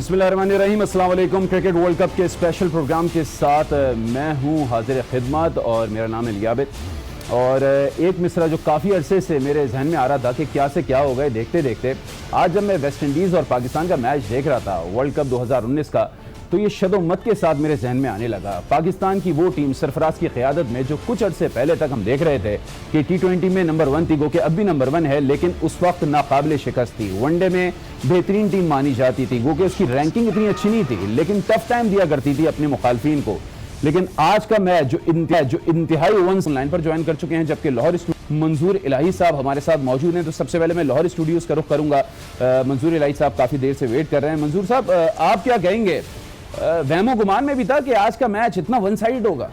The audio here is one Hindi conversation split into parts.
बिस्मिल्लाहिर्रहमानिर्रहीम, अस्सलाम वालेकुम। क्रिकेट वर्ल्ड कप के स्पेशल प्रोग्राम के साथ मैं हूं हाजिर खिदमत और मेरा नाम है लियाबित। और एक मिसरा जो काफ़ी अरसे से मेरे जहन में आ रहा था कि क्या से क्या हो गए देखते देखते, आज जब मैं वेस्ट इंडीज़ और पाकिस्तान का मैच देख रहा था वर्ल्ड कप 2019 का, तो ये शदोमत के साथ मेरे जहन में आने लगा। पाकिस्तान की वो टीम सरफराज की क़यादत में जो कुछ अर्से पहले तक हम देख रहे थे कि T20 में नंबर 1 थी, गो कि अब भी नंबर 1 है, लेकिन उस वक्त नाकाबिले शिकस्त थी। वनडे में बेहतरीन टीम मानी जाती थी, गो कि उसकी रैंकिंग इतनी अच्छी नहीं थी, लेकिन टफ टाइम दिया करती थी अपने मुखालफिन को। लेकिन आज का मैच जो इंतहाई ओवंस ऑनलाइन पर ज्वाइन कर चुके हैं, जबकि लाहौर मंजूर इलाही साहब हमारे साथ मौजूद हैं। तो सबसे पहले मैं लाहौर स्टूडियोज़ का रुख करूंगा। मंजूर इलाही साहब काफ़ी देर से वेट कर रहे हैं। मंजूर साहब, आप क्या कहेंगे? वहमो गुमान में भी था कि आज का मैच इतना वन साइड होगा?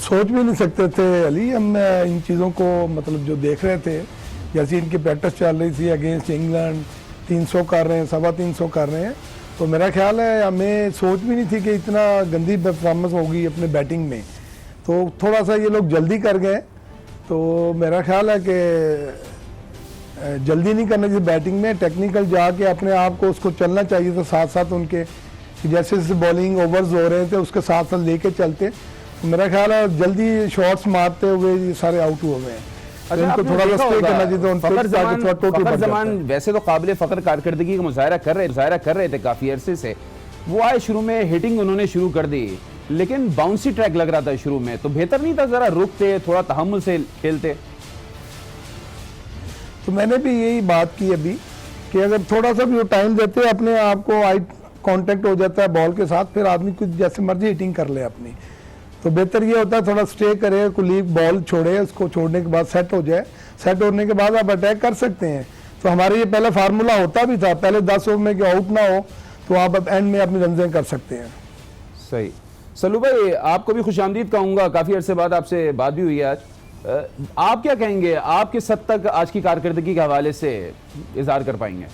सोच भी नहीं सकते थे अली। हम इन चीज़ों को मतलब जो देख रहे थे, जैसे इनकी प्रैक्टिस चल रही थी अगेंस्ट इंग्लैंड, 300 कर रहे हैं, 325 कर रहे हैं, तो मेरा ख्याल है हमें सोच भी नहीं थी कि इतना गंदी परफॉर्मेंस होगी अपने बैटिंग में। तो थोड़ा सा ये लोग जल्दी कर गए। तो मेरा ख्याल है कि जल्दी नहीं करना चाहिए बैटिंग में, टेक्निकल जाके अपने आप को उसको चलना चाहिए। तो साथ साथ उनके जैसे जैसे बॉलिंग ओवर्स हो रहे थे उसके साथ साथ लेके चलते। तो मेरा ख्याल है जल्दी शॉट्स मारते हुए ये सारे आउट हुए हैं। अच्छा, उनको थोड़ा स्टे करना चाहिए। फखर जमान वैसे तो काबिल फखर कारकर्दगी का मुजाहरा कर रहे थे काफी अरसे से। वो आए, शुरू में हिटिंग उन्होंने शुरू कर दी, लेकिन बाउंसी ट्रैक लग रहा था शुरू में। तो बेहतर नहीं था जरा रुकते, थोड़ा तहम्मुल से खेलते? तो मैंने भी यही बात की अभी कि अगर थोड़ा सा भी वो टाइम देते, अपने आप को आई कांटेक्ट हो जाता है बॉल के साथ, फिर आदमी कुछ जैसे मर्जी हिटिंग कर ले अपनी, तो बेहतर ये होता है थोड़ा स्टे करे, कुलीग बॉल छोड़े, उसको छोड़ने के बाद सेट हो जाए। सेट होने के बाद आप अटैक कर सकते हैं। तो हमारे ये पहले फार्मूला होता भी था, पहले 10 ओवर में कि आउट ना हो तो आप अब एंड में अपनी रनजें कर सकते हैं। सही। सल्लू भाई, आपको भी खुशामदीद कहूँगा, काफ़ी अरसे बाद आपसे बात भी हुई है आज। आप क्या कहेंगे, आप किस हद तक आज की कारकर्दगी के हवाले से इजहार कर पाएंगे?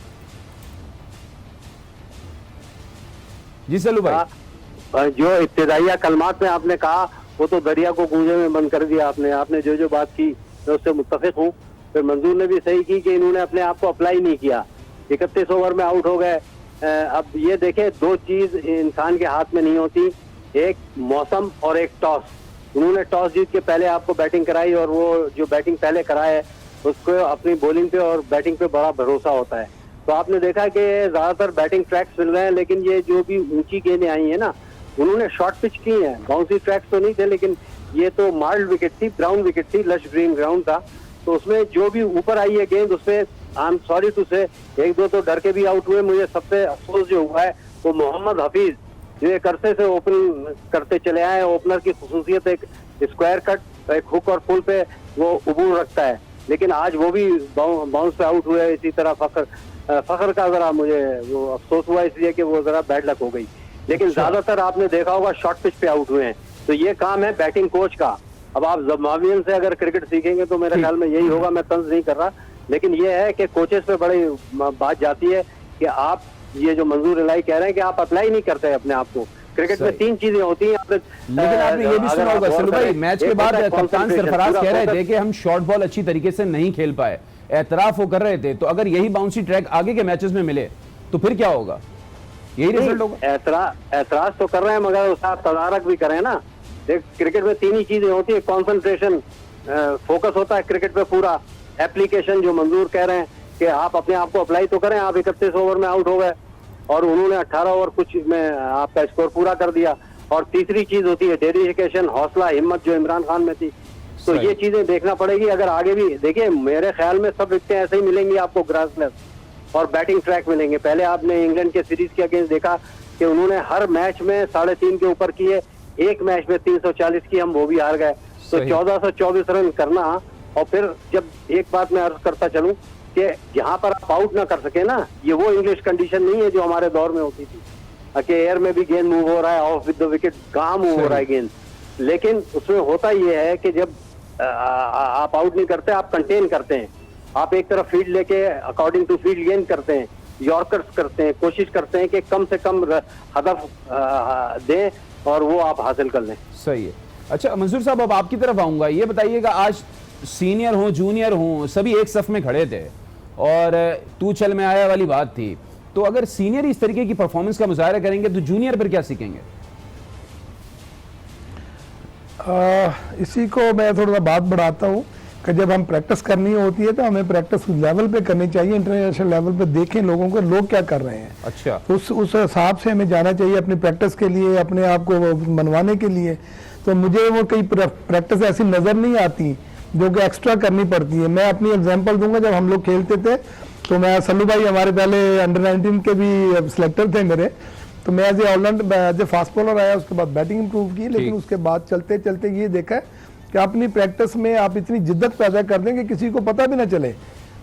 जी सल्लू भाई। जो इब्तिदाइया कलमात में आपने कहा वो तो दरिया को गूंजे में बंद कर दिया आपने जो बात की मैं उससे मुत्तफिक हूँ। फिर मंजूर ने भी सही की कि इन्होंने अपने आप को अप्लाई नहीं किया, 31 ओवर में आउट हो गए। अब ये देखें, दो चीज इंसान के हाथ में नहीं होती, एक मौसम और एक टॉस। उन्होंने टॉस जीत के पहले आपको बैटिंग कराई और वो जो बैटिंग पहले कराए उसको अपनी बॉलिंग पे और बैटिंग पे बड़ा भरोसा होता है। तो आपने देखा कि ज्यादातर बैटिंग ट्रैक्स मिल रहे हैं, लेकिन ये जो भी ऊंची गेंदें आई हैं ना, उन्होंने शॉर्ट पिच की हैं। बाउंसी ट्रैक्स तो नहीं थे, लेकिन ये तो माइल्ड विकेट थी, ब्राउन विकेट थी, लश ग्रीन ग्राउंड था। तो उसमें जो भी ऊपर आई है गेंद, उसमें आई एम सॉरी टू से एक दो तो डर के भी आउट हुए। मुझे सबसे अफसोस जो हुआ है वो मोहम्मद हफीज, जो एक अरसे से ओपन करते चले आए। ओपनर की खुसूसियत एक स्क्वायर कट, एक हुक और पुल पे वो उबूर रखता है, लेकिन आज वो भी बाउंस पे आउट हुए। इसी तरह फखर का जरा मुझे वो अफसोस हुआ, इसलिए कि वो जरा बैड लक हो गई। लेकिन ज्यादातर आपने देखा होगा शॉर्ट पिच पे आउट हुए हैं। तो ये काम है बैटिंग कोच का। अब आप जमावियन से अगर क्रिकेट सीखेंगे तो मेरे ख्याल में यही होगा। मैं तंज नहीं कर रहा, लेकिन ये है कि कोचेस पे बड़ी बात जाती है कि आप ये जो मंजूर इलाही कह रहे हैं कि आप अप्लाई नहीं करते अपने आप को। क्रिकेट में 3 चीजें होती हैं। लेकिन आपने ये भी सुना होगा सल्लू भाई, मैच के बाद कप्तान सरफराज कह रहे थे कि हम शॉर्ट बॉल अच्छी तरीके से नहीं खेल पाए, एतराफ वो कर रहे थे। तो अगर यही बाउंसी ट्रैक आगे के मैचेस में मिले तो फिर क्या होगा? यही रिजल्ट होगा? एतराज तो कर रहे हैं, मगर उसका तदारक भी करें ना। देख, क्रिकेट में 3 ही चीजें होती है, कॉन्सेंट्रेशन, फोकस होता है क्रिकेट पे पूरा, एप्लीकेशन जो मंजूर कह रहे हैं कि आप अपने आप को अप्लाई तो करें। आप 31 ओवर में आउट हो गए और उन्होंने 18 ओवर कुछ में आपका स्कोर पूरा कर दिया। और तीसरी चीज होती है डेडिकेशन, हौसला, हिम्मत, जो इमरान खान में थी। तो ये चीजें देखना पड़ेगी। अगर आगे भी देखिए, मेरे ख्याल में सब विकेटें ऐसे ही मिलेंगी आपको, ग्रासलेस और बैटिंग ट्रैक मिलेंगे। पहले आपने इंग्लैंड के सीरीज के अगेंस्ट देखा कि उन्होंने हर मैच में 3.5 के ऊपर किए, एक मैच में 340 की, हम वो भी हार गए। तो 1424 रन करना, और फिर जब एक बात मैं अर्ज करता चलूं कि जहां पर आप आउट ना कर सके ना, ये वो इंग्लिश कंडीशन नहीं है जो हमारे दौर में होती थी कि एयर में भी गेंद मूव हो रहा है, ऑफ विद द विकेट कहाँ मूव हो रहा है गेंद। लेकिन उसमें होता ये है कि जब आप आउट नहीं करते, आप कंटेन करते हैं। आप एक तरफ फील्ड लेके अकॉर्डिंग टू फील्ड गेंद करते हैं, यॉर्कर्स करते हैं, कोशिश करते हैं कि कम से कम हदफ दें और वो आप हासिल कर लें। सही है। अच्छा मंजूर साहब, अब आपकी तरफ आऊंगा। ये बताइएगा, आज सीनियर हो जूनियर हो सभी एक सफ में खड़े थे और तू चल में आया वाली बात थी। तो अगर सीनियर इस तरीके की परफॉर्मेंस का मुजाहरा करेंगे तो जूनियर पर क्या सीखेंगे? इसी को मैं थोड़ा सा बात बढ़ाता हूँ कि जब हम प्रैक्टिस करनी होती है तो हमें प्रैक्टिस लेवल पे करनी चाहिए, इंटरनेशनल लेवल पे देखें लोगों को, लोग क्या कर रहे हैं। अच्छा, तो उस हिसाब से हमें जाना चाहिए अपनी प्रैक्टिस के लिए, अपने आप को मनवाने के लिए। तो मुझे वो कई प्रैक्टिस ऐसी नज़र नहीं आती जो कि एक्स्ट्रा करनी पड़ती है। मैं अपनी एग्जांपल दूंगा, जब हम लोग खेलते थे तो मैं, सल्लू भाई हमारे पहले अंडर 19 के भी सिलेक्टर थे मेरे, तो मैं as a allrounder as a fast bowler आया, उसके बाद बैटिंग इंप्रूव की, लेकिन उसके बाद चलते चलते ये देखा कि अपनी प्रैक्टिस में आप इतनी जिद्दत पैदा कर दें कि किसी को पता भी ना चले।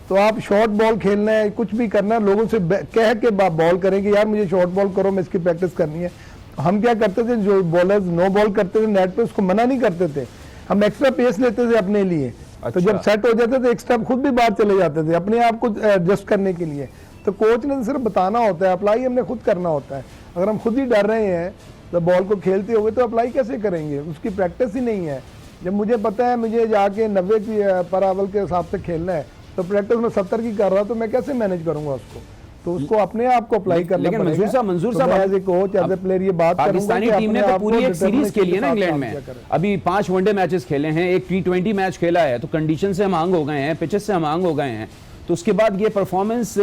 तो आप शॉर्ट बॉल खेलना है, कुछ भी करना है, लोगों से कह के बॉल करेंगे, यार मुझे शॉर्ट बॉल करो, मैं इसकी प्रैक्टिस करनी है। हम क्या करते थे, जो बॉलर्स नो बॉल करते थे नेट पे, उसको मना नहीं करते थे, हम एक्स्ट्रा पेस लेते थे अपने लिए। तो जब सेट हो जाते थे एक्स्ट्रा खुद भी बाहर चले जाते थे अपने आप को एडजस्ट करने के लिए। तो कोच ने सिर्फ बताना होता है, अप्लाई हमने खुद करना होता है। अगर हम खुद ही डर रहे हैं तो बॉल को खेलते हुए तो अप्लाई कैसे करेंगे, उसकी प्रैक्टिस ही नहीं है। जब मुझे पता है मुझे जाके 90 की पर ओवर के हिसाब से खेलना है, तो प्रैक्टिस में 70 की कर रहा तो मैं कैसे मैनेज करूंगा उसको। तो उसको अपने आप को अप्लाई करना पड़ेगा। लेकिन Manzoor sahab as a coach as a player ये बात पाकिस्तानी टीम ने तो पूरी एक सीरीज खेली है ना इंग्लैंड में, अभी 5 वनडे मैचेस खेले हैं, एक T20 मैच खेला है, तो कंडीशन से हम आंग हो गए हैं, पिचेस से हम आंग हो गए हैं। तो उसके बाद ये परफॉर्मेंस,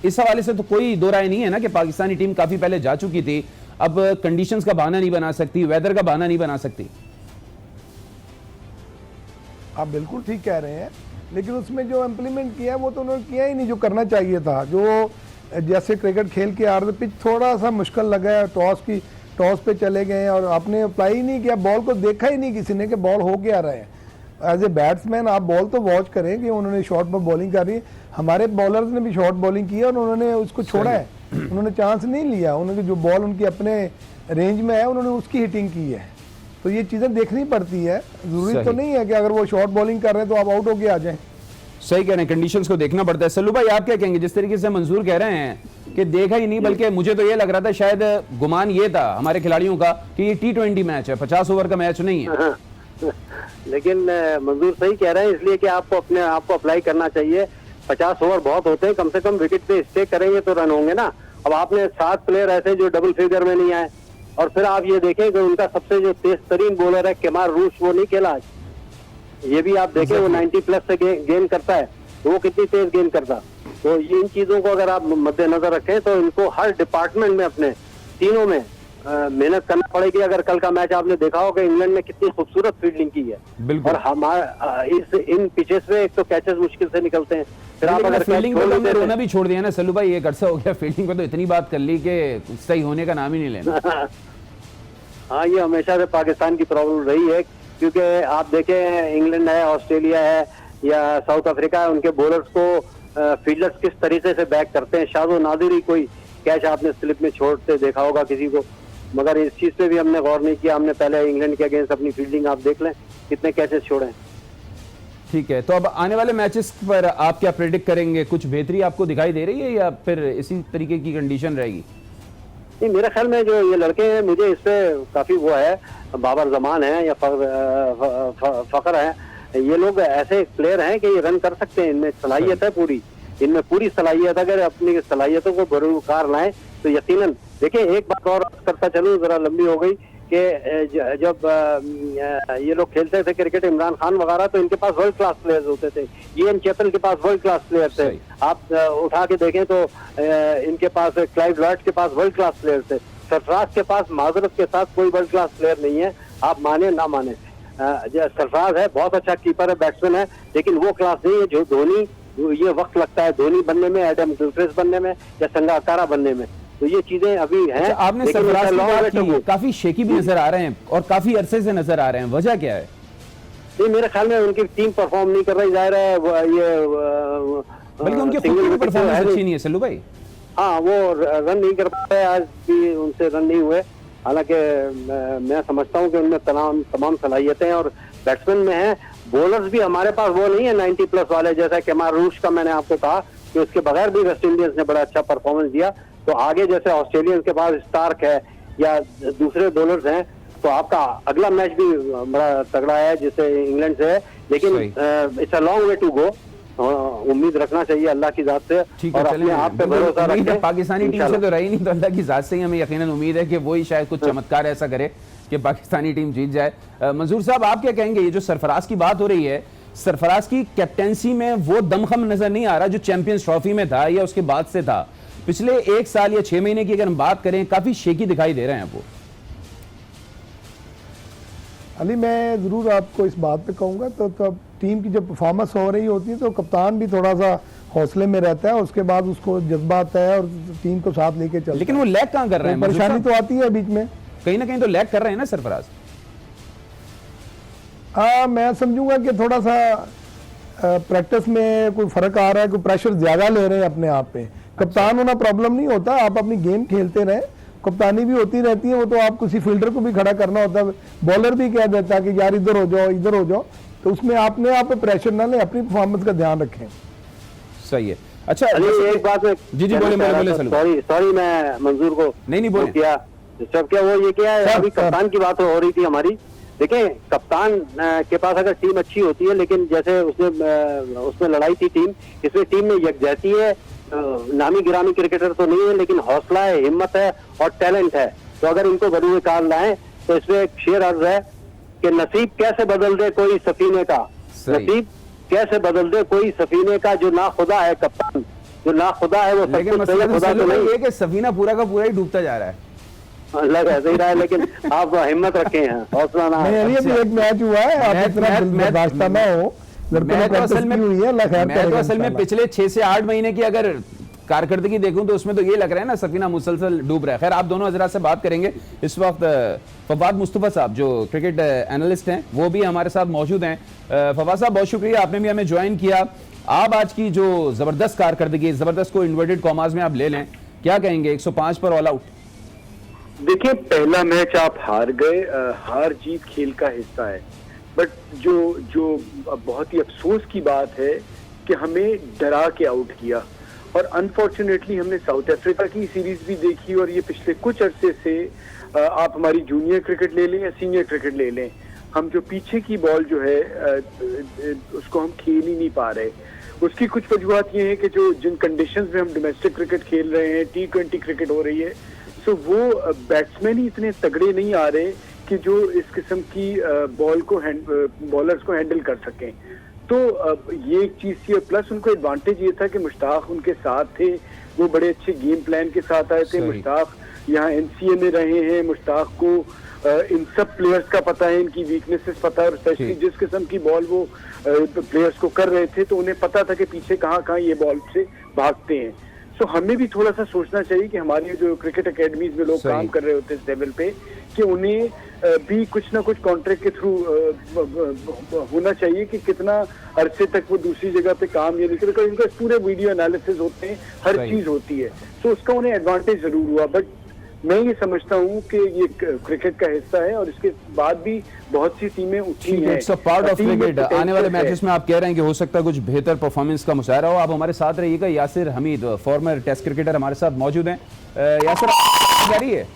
इस हवाले से तो कोई दो राय नहीं है ना कि पाकिस्तानी टीम काफी पहले जा चुकी थी, अब कंडीशंस का बहाना नहीं बना सकती, वेदर का बहाना नहीं बना सकती। आप बिल्कुल ठीक कह रहे हैं, लेकिन उसमें जो इम्प्लीमेंट किया है वो तो उन्होंने किया ही नहीं जो करना चाहिए था। जो जैसे क्रिकेट खेल के आ रहे थे, पिच थोड़ा सा मुश्किल लगा है, टॉस पे चले गए और आपने अप्लाई ही नहीं किया, बॉल को देखा ही नहीं किसी ने कि बॉल हो क्या रहा है। एज ए बैट्समैन आप बॉल तो वॉच करें कि उन्होंने शॉर्ट पर बॉलिंग करी, हमारे बॉलर्स ने भी शॉर्ट बॉलिंग की है और उन्होंने उसको छोड़ा है, उन्होंने चांस नहीं लिया, उन्होंने जो बॉल उनकी अपने रेंज में है उन्होंने उसकी हिटिंग की है। तो ये चीज़ें देखनी पड़ती है, जरूरी तो नहीं है कि अगर वो शॉर्ट बॉलिंग कर रहे हैं तो आप आउट होके आ जाएं। सही कह रहे हैं, कंडीशंस को देखना पड़ता है। सल्लू भाई आप क्या कहेंगे, जिस तरीके से मंजूर कह रहे हैं कि देखा ही नहीं, बल्कि मुझे तो ये लग रहा था, शायद गुमान ये था हमारे खिलाड़ियों का कि ये T20 मैच है, 50 ओवर का मैच नहीं है। लेकिन मंजूर सही कह रहे हैं, इसलिए कि आपको अपने आप को अप्लाई करना चाहिए। 50 ओवर बहुत होते हैं, कम से कम विकेट पे स्टे करेंगे तो रन होंगे ना। अब आपने 7 प्लेयर ऐसे जो डबल फिगर में नहीं आए, और फिर आप ये देखें कि उनका सबसे जो तेज तरीन बॉलर है केमार रूश, वो नहीं खेला आज। ये भी आप देखें, वो 90 प्लस से गेंद करता है, तो वो कितनी तेज गेंद करता। तो ये इन चीजों को अगर आप मद्देनजर रखें तो इनको हर डिपार्टमेंट में अपने तीनों में मेहनत करना पड़ेगी। अगर कल का मैच आपने देखा हो कि इंग्लैंड ने कितनी खूबसूरत फील्डिंग की है, और हमारा इन पिचेस में एक तो कैचेस मुश्किल से निकलते हैं, फिर आप अगर फील्डिंग पे तो रोना भी छोड़ दिया ना सल्लू भाई, एक अरसा हो गया फील्डिंग पे तो इतनी बात कर ली कि सही होने का नाम ही नहीं लेना। हाँ, ये हमेशा से पाकिस्तान की प्रॉब्लम रही है, क्योंकि आप देखें इंग्लैंड है, ऑस्ट्रेलिया है या साउथ अफ्रीका है, उनके बॉलर्स को फील्डर्स किस तरीके से बैक करते हैं। शादो नादिर ही कोई कैच आपने स्लिप में छोड़ते देखा होगा किसी को, मगर इस चीज पे भी हमने गौर नहीं किया। हमने पहले इंग्लैंड के अगेंस्ट अपनी फील्डिंग आप देख लें कितने कैचेस छोड़े। ठीक है, तो अब आने वाले मैचेस पर आप क्या प्रेडिक्ट करेंगे, कुछ बेहतरी आपको दिखाई दे रही है या फिर इसी तरीके की कंडीशन रहेगी? नहीं, मेरे ख्याल में जो ये लड़के हैं, मुझे इस पे काफी वो है, बाबर जमान है या फखर है, ये लोग ऐसे प्लेयर हैं कि ये रन कर सकते हैं, इनमें सलाहियत है पूरी, इनमें पूरी सलाहियत। अगर अपनी सलाहियतों को बरूकार लाएं तो यकीनन। देखिए, एक बात और करता चलूं, जरा लंबी हो गई, कि जब ये लोग खेलते थे क्रिकेट, इमरान खान वगैरह, तो इनके पास वर्ल्ड क्लास प्लेयर्स होते थे। EM चेतन के पास वर्ल्ड क्लास प्लेयर थे। आप उठा के देखें तो इनके पास क्लाइव लॉयड के पास वर्ल्ड क्लास प्लेयर थे। सरफराज के पास माजरत के साथ कोई वर्ल्ड क्लास प्लेयर नहीं है, आप माने ना माने। सरफराज है, बहुत अच्छा कीपर है, बैट्समैन है, लेकिन वो क्लास नहीं है जो धोनी, ये वक्त लगता है धोनी बनने में, एडम गिलक्रिस्ट बनने में या संगाकारा बनने में। तो ये चीजें अभी हैं। अच्छा, आपने सरफराज की बात की, काफी शेकी भी नजर आ रहे हैं और काफी अरसे से नजर आ रहे हैं, वजह क्या है? नहीं, मेरे ख्याल में उनकी टीम परफॉर्म नहीं कर रही, जाहिर है ये बल्कि उनकी खुद की परफॉर्मेंस अच्छी नहीं है सल्लू भाई। हाँ, वो रन नहीं कर पाए, आज भी उनसे रन नहीं हुए। हालांकि मैं समझता हूँ कि उनमें तमाम सलाहियतें और बैट्समैन में है। बॉलर्स भी हमारे पास वो नहीं है 90 प्लस वाले, जैसा केमार रूश का मैंने आपको कहा कि उसके बगैर भी वेस्ट इंडीज ने बड़ा अच्छा परफॉर्मेंस दिया। तो आगे जैसे ऑस्ट्रेलियंस के पास स्टार्क है या दूसरे बॉलर्स हैं, तो आपका अगला मैच भी बड़ा तगड़ा है जिससे इंग्लैंड से है, लेकिन it's a long way to go. उम्मीद रखना चाहिए अल्लाह की जात से ठीक है, और चलें, अपने आप पे बिल्कुल भरोसा उम्मीद है, रखें। पाकिस्तानी टीम से इंशाल्लाह। तो रही नहीं, तो अल्लाह की जात से ही हमें यकीनन उम्मीद है कि वही शायद कुछ चमत्कार ऐसा करे कि पाकिस्तानी टीम जीत जाए। मंजूर साहब, आप क्या कहेंगे, ये जो सरफराज की बात हो रही है, सरफराज की कैप्टेंसी में वो दमखम नजर नहीं आ रहा जो चैंपियंस ट्रॉफी में था या उसके बाद से था? पिछले 1 साल या 6 महीने की अगर हम बात करें, काफी शेकी दिखाई दे रहे हैं वो। अली, मैं ज़रूर आपको इस बात पे कहूँगा, तो टीम की जब परफॉर्मेंस हो रही होती है तो कप्तान भी थोड़ा सा हौसले में रहता है, उसके बाद उसको जज्बा आता है और टीम को साथ लेके चलता है। लेकिन वो लैग कहां कर रहे हैं? तो परेशानी तो आती है बीच में, कहीं ना कहीं तो लैग कर रहे हैं ना सरफराज। हाँ, मैं समझूंगा कि थोड़ा सा प्रैक्टिस में कोई फर्क आ रहा है, कोई प्रेशर ज्यादा ले रहे हैं अपने आप पे। कप्तान होना प्रॉब्लम नहीं होता, आप अपनी गेम खेलते रहे, कप्तानी भी होती रहती है, वो तो आप किसी फील्डर को भी खड़ा करना होता है, बॉलर भी कह देता है कि यार इधर हो जाओ इधर हो जाओ, तो उसमें आपने आप पे प्रेशर ना ले, अपनी परफॉर्मेंस का ध्यान रखें। सही है। अच्छा, अली, एक बात में जी बोले सलूम। सॉरी मैं मंजूर को नहीं बोले किया सब क्या वो ये क्या है, सर, अभी कप्तान की बात हो रही थी हमारी। देखें, कप्तान के पास अगर टीम अच्छी होती है, लेकिन जैसे उसमें लड़ाई थी टीम, इसमें टीम में यकजहती है, नामी गिरामी क्रिकेटर तो नहीं है, लेकिन हौसला है, हिम्मत है और टैलेंट है। तो अगर इनको बरूए कार लाएं तो इसमें एक शेर अर्ज है कि नसीब कैसे बदल दे कोई सफीने का, नसीब कैसे बदल दे कोई सफीने का, जो ना खुदा है कप्तान, जो ना खुदा है वो सब लेकिन कुछ सही है, मसला खुदा तो नहीं ये कि सफीना पूरा का पूरा ही डूबता जा रहा है। लग ऐसे ही रहा है, लेकिन आप हिम्मत रखे हैं, हौसला ना नहीं, अली, अभी एक मैच हुआ है, आप इतना बर्दाश्त ना हो, लड़कों ने प्रैक्टिस की हुई है, अल्लाह खैर मैं तो करेगा असल में इंशाल्लाह। पिछले 6 से 8 महीने की अगर कारकर्दगी देखूं तो उसमें तो ये लग रहा है ना सफीना मुसलसल डूब रहा है। खैर, आप दोनों हजरात से बात करेंगे। इस वक्त फवाद मुस्तफा साहब जो क्रिकेट एनालिस्ट हैं वो भी हमारे साथ मौजूद हैं। फवाद साहब, बहुत शुक्रिया, आपने भी हमें ज्वाइन किया। आप आज की जो जबरदस्त कारकर्दगी, जबरदस्त को इन्वर्टेड कॉमास में आप ले लें, क्या कहेंगे? 105 पर ऑल आउट। देखिए, पहला मैच आप हार गए, हार जीत खेल का हिस्सा है, बट जो बहुत ही अफसोस की बात है कि हमें डरा के आउट किया। और अनफॉर्चुनेटली हमने साउथ अफ्रीका की सीरीज भी देखी, और ये पिछले कुछ अरसे से आप हमारी जूनियर क्रिकेट ले लें या सीनियर क्रिकेट ले लें, हम जो पीछे की बॉल जो है उसको हम खेल ही नहीं पा रहे। उसकी कुछ वजूहत ये है कि जिन कंडीशंस में हम डोमेस्टिक क्रिकेट खेल रहे हैं, T20 क्रिकेट हो रही है, सो वो बैट्समैन ही इतने तगड़े नहीं आ रहे कि जो इस किस्म की बॉलर्स को हैंडल कर सकें। तो ये एक चीज थी, और प्लस उनको एडवांटेज ये था कि मुश्ताक उनके साथ थे, वो बड़े अच्छे गेम प्लान के साथ आए थे। मुश्ताक यहाँ NCA में रहे हैं, मुश्ताक को इन सब प्लेयर्स का पता है, इनकी वीकनेसेस पता है, और स्पेशली जिस किस्म की बॉल वो प्लेयर्स को कर रहे थे, तो उन्हें पता था कि पीछे कहाँ ये बॉल से भागते हैं। तो हमें भी थोड़ा सा सोचना चाहिए कि हमारी जो क्रिकेट एकेडमीज में लोग काम कर रहे होते हैं इस लेवल पे, कि उन्हें भी कुछ ना कुछ कॉन्ट्रैक्ट के थ्रू होना चाहिए कि कितना अरसे तक वो दूसरी जगह पे काम ये नहीं करेगा। इनका पूरे वीडियो एनालिसिस होते हैं, हर चीज होती है, तो उसका उन्हें एडवांटेज जरूर हुआ। बट मैं ये समझता हूँ कि ये क्रिकेट का हिस्सा है, और इसके बाद भी बहुत सी टीमें उठी हैं। It's a part of cricket. आने वाले मैचेस में आप कह रहे हैं कि हो सकता है कुछ बेहतर परफॉर्मेंस का मुशाहरा हो। आप हमारे साथ रहिएगा। Yasir Hameed, former test cricketer, हमारे साथ मौजूद हैं। यासिर, आ रही है?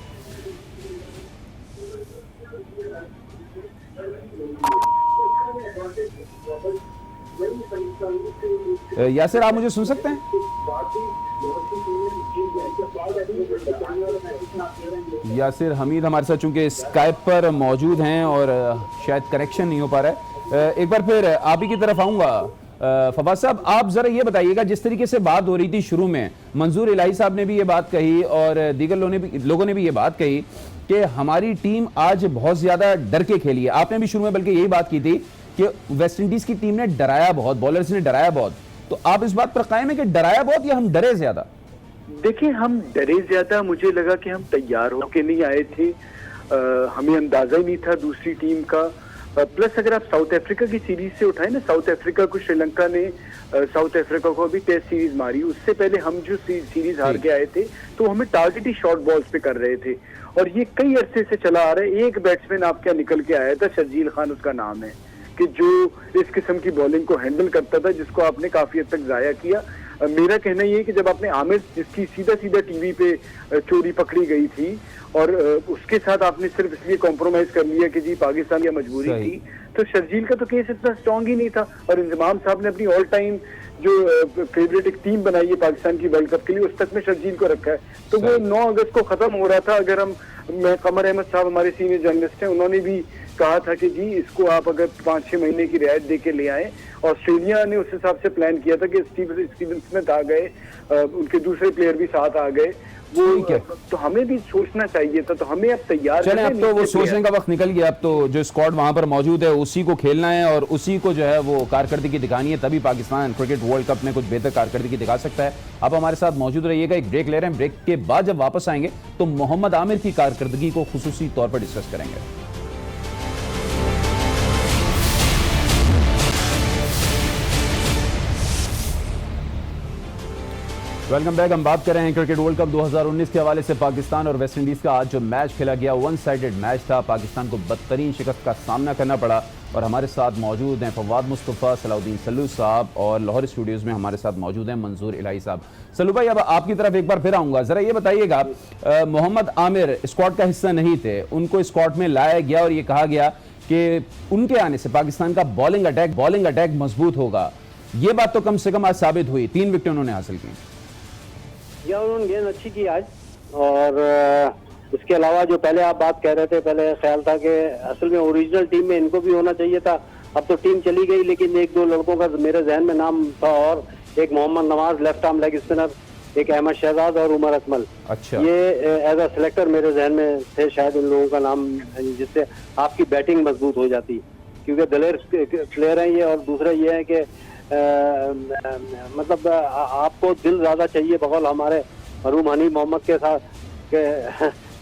यासिर, आप मुझे सुन सकते हैं? यासिर हमीद हमारे साथ चूंकि स्काइप पर मौजूद हैं और शायद कनेक्शन नहीं हो पा रहा है। एक बार फिर आप ही की तरफ आऊंगा। फवाद साहब, आप जरा ये बताइएगा, जिस तरीके से बात हो रही थी शुरू में, मंजूर इलाही साहब ने भी ये बात कही और दीगर लोगों ने भी ये बात कही कि हमारी टीम आज बहुत ज्यादा डर के खेली है। आपने भी शुरू में बल्कि यही बात की थी कि वेस्ट इंडीज की टीम ने डराया बहुत, बॉलर्स ने डराया बहुत। तो आप इस बात पर कायम है कि डराया बहुत या हम डरे ज्यादा? देखिए, हम डरे ज्यादा, मुझे लगा कि हम तैयार होके नहीं आए थे, हमें अंदाजा ही नहीं था दूसरी टीम का। प्लस अगर आप साउथ अफ्रीका की सीरीज से उठाए ना, साउथ अफ्रीका को श्रीलंका ने साउथ अफ्रीका को अभी टेस्ट सीरीज मारी, उससे पहले हम जो सीरीज हार के आए थे तो हमें टारगेट ही शॉर्ट बॉल्स पे कर रहे थे, और ये कई अरसे से चला आ रहा है। एक बैट्समैन आपके निकल के आया था, शर्जील खान उसका नाम है, कि जो इस किस्म की बॉलिंग को हैंडल करता था, जिसको आपने काफी हद तक जाया किया। मेरा कहना ये है कि जब आपने आमिर, जिसकी सीधा टीवी पे चोरी पकड़ी गई थी, और उसके साथ आपने सिर्फ इसलिए कॉम्प्रोमाइज कर लिया कि जी पाकिस्तान की मजबूरी थी, तो शर्जील का तो केस इतना स्ट्रांग ही नहीं था। और इंजमाम साहब ने अपनी ऑल टाइम जो फेवरेट एक टीम बनाई है पाकिस्तान की वर्ल्ड कप के लिए, उस तक में शर्जील को रखा है। तो वो 9 अगस्त को खत्म हो रहा था। अगर मैं कमर अहमद साहब हमारे सीनियर जर्नलिस्ट हैं, उन्होंने भी कहा था कि जी इसको आप अगर 5-6 महीने की रियायत दे के ले आए। ऑस्ट्रेलिया ने उस हिसाब से प्लान किया था कि स्टीवन स्मिथ आ गए, उनके दूसरे प्लेयर भी साथ आ गए। वो तो हमें भी सोचना चाहिए था, तो हमें अब तैयार चलें, अब तो वो सोचने का वक्त निकल गया। अब तो जो स्क्वाड वहां पर मौजूद है उसी को खेलना है और उसी को जो है वो कारकर्दगी दिखानी है, तभी पाकिस्तान क्रिकेट वर्ल्ड कप में कुछ बेहतर कारकर्दगी दिखा सकता है। आप हमारे साथ मौजूद रहिएगा, एक ब्रेक ले रहे हैं। ब्रेक के बाद जब वापस आएंगे तो मोहम्मद आमिर की कारकर्दगी को खुसूसी तौर पर डिस्कस करेंगे। Welcome back. हम बात कर रहे हैं क्रिकेट वर्ल्ड कप 2019 के हवाले से। पाकिस्तान और वेस्ट इंडीज का आज जो मैच खेला गया 1 साइडेड मैच था। पाकिस्तान को बदतरीन शिकस्त का सामना करना पड़ा और हमारे साथ मौजूद हैं फवाद मुस्तफ़ा, सलाउद्दीन सल्लू साहब और लाहौर स्टूडियोज में हमारे साथ मौजूद हैं मंजूर इलाही साहब। सल्लू भाई, अब आपकी तरफ एक बार फिर आऊँगा, ज़रा ये बताइएगा, मोहम्मद आमिर स्क्वाड का हिस्सा नहीं थे, उनको स्क्वाड में लाया गया और ये कहा गया कि उनके आने से पाकिस्तान का बॉलिंग अटैक मजबूत होगा। ये बात तो कम से कम आज साबित हुई, 3 विकेट उन्होंने हासिल की। या उन्होंने गेंद अच्छी की आज। और इसके अलावा जो पहले आप बात कह रहे थे, पहले ख्याल था कि असल में ओरिजिनल टीम में इनको भी होना चाहिए था। अब तो टीम चली गई, लेकिन 1-2 लड़कों का मेरे जहन में नाम था, और एक Mohammad Nawaz left arm leg spinner, एक अहमद शहजाद और उमर अकमल। अच्छा, ये एज अ सिलेक्टर मेरे जहन में थे शायद इन लोगों का नाम, जिससे आपकी बैटिंग मजबूत हो जाती, क्योंकि दलेर प्लेयर हैं ये। और दूसरा ये है कि मतलब आपको दिल ज्यादा चाहिए, बगौल हमारे मरूम हनी मोहम्मद के साथ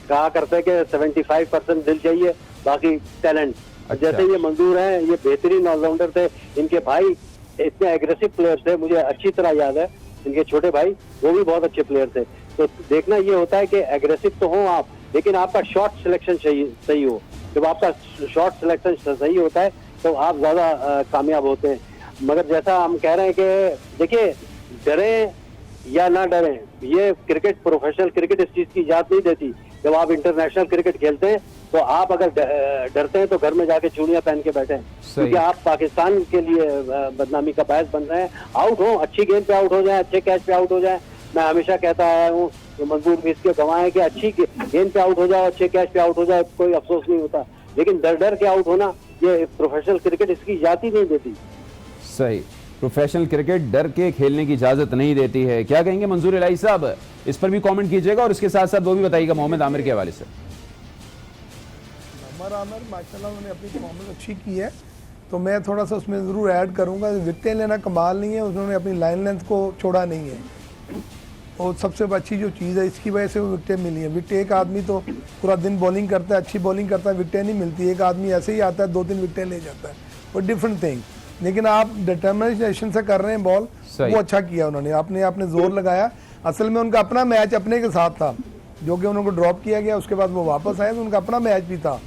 कहा करते कि 75% दिल चाहिए, बाकी टैलेंट। अच्छा। जैसे ये मंजूर हैं, ये बेहतरीन ऑलराउंडर थे। इनके भाई इतने एग्रेसिव प्लेयर थे, मुझे अच्छी तरह याद है। इनके छोटे भाई वो भी बहुत अच्छे प्लेयर थे। तो देखना ये होता है कि एग्रेसिव तो हो आप, लेकिन आपका शॉट सिलेक्शन सही हो। जब आपका शॉट सिलेक्शन सही होता है तो आप ज्यादा कामयाब होते हैं। मगर जैसा हम कह रहे हैं कि देखिए, डरें या ना डरें, ये क्रिकेट, प्रोफेशनल क्रिकेट इस चीज की इजाजत नहीं देती। जब आप इंटरनेशनल क्रिकेट खेलते हैं तो आप अगर डरते हैं तो घर में जाके चूड़ियां पहन के बैठे हैं, क्योंकि आप पाकिस्तान के लिए बदनामी का बायस बन रहे हैं। आउट हो, अच्छी गेंद पे आउट हो जाए, अच्छे कैच पे आउट हो जाए। मैं हमेशा कहता आया हूँ, तो मंजूर भी इसके गवाह है कि अच्छी गेंद पे आउट हो जाए, अच्छे कैच पे आउट हो जाए, कोई अफसोस नहीं होता। लेकिन डर के आउट होना, ये प्रोफेशनल क्रिकेट इसकी इजाजत ही नहीं देती। सही, प्रोफेशनल क्रिकेट डर के खेलने की इजाजत नहीं देती है। क्या कहेंगे मंजूर इलाही साहब, इस पर भी कमेंट कीजिएगा और इसके साथ साथ वो भी बताइएगा मोहम्मद आमिर के हवाले से। मोहम्मद आमिर माशाल्लाह उन्होंने अपनी परफॉर्मेंस अच्छी की है, तो मैं थोड़ा सा उसमें ज़रूर ऐड करूंगा। विकेटें लेना कमाल नहीं है, उन्होंने अपनी लाइन लेंथ को छोड़ा नहीं है, और सबसे अच्छी जो चीज़ है इसकी वजह से वो विकेटें मिली हैं। विकेट, एक आदमी तो पूरा दिन बॉलिंग करता है, अच्छी बॉलिंग करता है, विकेटें नहीं मिलती। एक आदमी ऐसे ही आता है, 2-3 विकेटें ले जाता है, वो डिफरेंट थिंग। लेकिन आप डिटर्मिनेशन से कर रहे हैं बॉल, वो अच्छा किया उन्होंने, आपने जोर लगाया। असल में उनका अपना मैच अपने के साथ था, जो कि उनको ड्रॉप किया गया, उसके बाद वो वापस आए, तो उनका अपना मैच भी था,